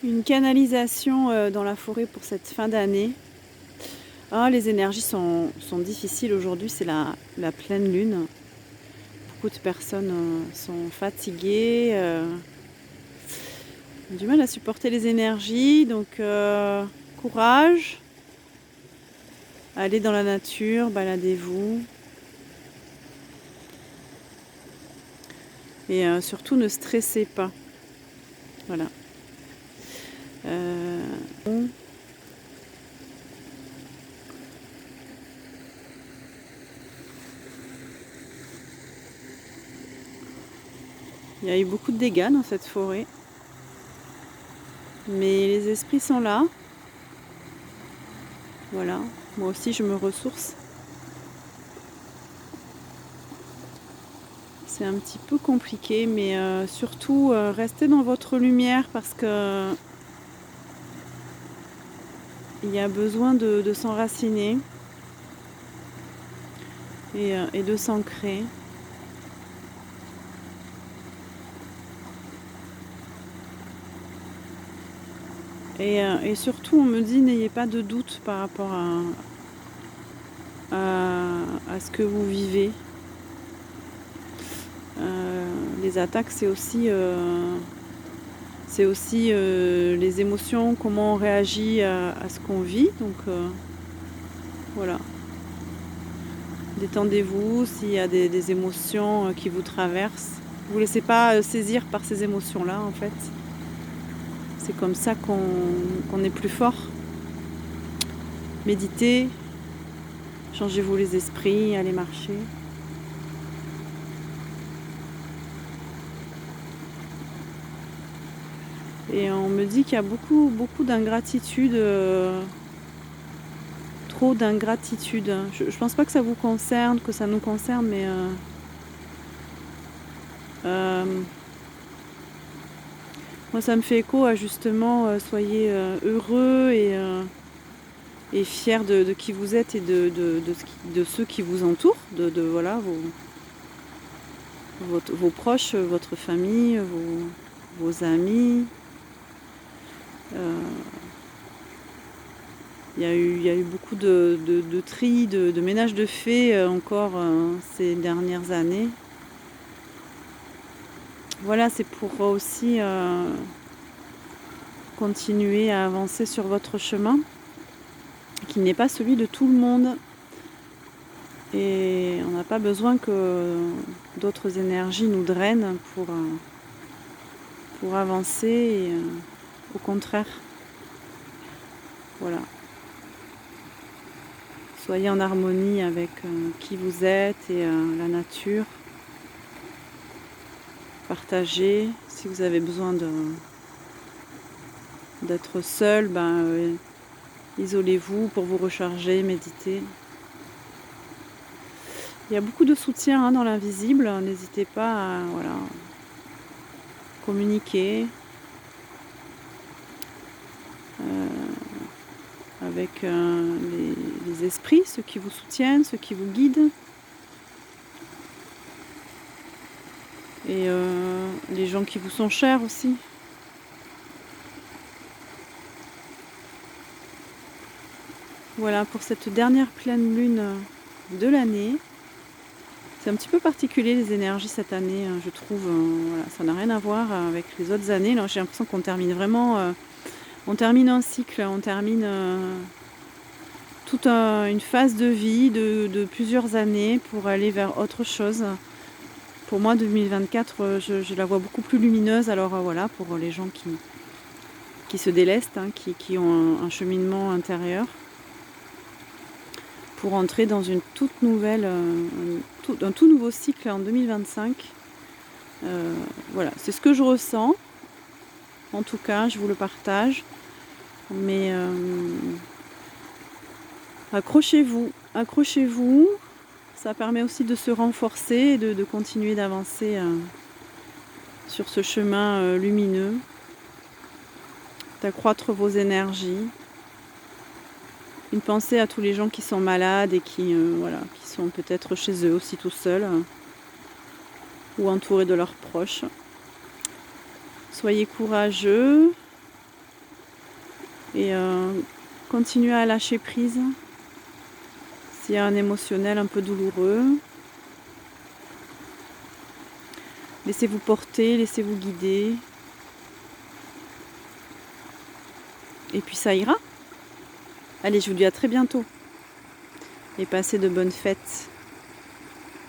Une canalisation dans la forêt pour cette fin d'année. Ah, les énergies sont difficiles aujourd'hui, c'est la pleine lune. Beaucoup de personnes sont fatiguées, ont du mal à supporter les énergies, donc courage, allez dans la nature, baladez-vous. Et surtout ne stressez pas. Voilà. Bon. Il y a eu beaucoup de dégâts dans cette forêt. Mais les esprits sont là. Voilà. Moi aussi, je me ressource. C'est un petit peu compliqué, mais surtout, restez dans votre lumière parce que il y a besoin de s'enraciner et de s'ancrer. Et surtout, on me dit, n'ayez pas de doute par rapport à ce que vous vivez. Les attaques, c'est aussi les émotions, comment on réagit à ce qu'on vit. Donc voilà. Détendez-vous s'il y a des émotions qui vous traversent. Ne vous laissez pas saisir par ces émotions-là, en fait. C'est comme ça qu'on est plus fort. Méditez, changez-vous les esprits, allez marcher. Et on me dit qu'il y a beaucoup d'ingratitude, trop d'ingratitude. Je pense pas que ça vous concerne, que ça nous concerne, mais moi ça me fait écho à justement soyez heureux et fiers de qui vous êtes et de ceux qui vous entourent, voilà, vos proches, votre famille, vos amis. Il y a eu beaucoup de tri, de ménage de fait encore ces dernières années. Voilà, c'est pour aussi continuer à avancer sur votre chemin, qui n'est pas celui de tout le monde. Et on n'a pas besoin que d'autres énergies nous drainent pour avancer. Et, au contraire, voilà. Soyez en harmonie avec qui vous êtes et la nature. Partagez. Si vous avez besoin d'être seul, isolez-vous pour vous recharger, méditez. Il y a beaucoup de soutien dans l'invisible. N'hésitez pas à communiquer avec les esprits, ceux qui vous soutiennent, ceux qui vous guident. Et les gens qui vous sont chers aussi. Voilà pour cette dernière pleine lune de l'année. C'est un petit peu particulier les énergies cette année, je trouve. Voilà, ça n'a rien à voir avec les autres années. Là, j'ai l'impression qu'on termine vraiment... on termine un cycle, on termine toute une phase de vie de plusieurs années pour aller vers autre chose. Pour moi, 2024, je la vois beaucoup plus lumineuse. Alors voilà, pour les gens qui se délestent, qui ont un cheminement intérieur, pour entrer dans une toute nouvelle, un tout nouveau cycle en 2025. Voilà, c'est ce que je ressens. En tout cas, je vous le partage. Mais accrochez-vous. Ça permet aussi de se renforcer et de continuer d'avancer sur ce chemin lumineux, d'accroître vos énergies. Une pensée à tous les gens qui sont malades et qui sont peut-être chez eux aussi tout seuls ou entourés de leurs proches. Soyez courageux, Et continuez à lâcher prise. S'il y a un émotionnel un peu douloureux, laissez-vous porter, laissez-vous guider. Et puis ça ira. Allez, je vous dis à très bientôt. Et passez de bonnes fêtes.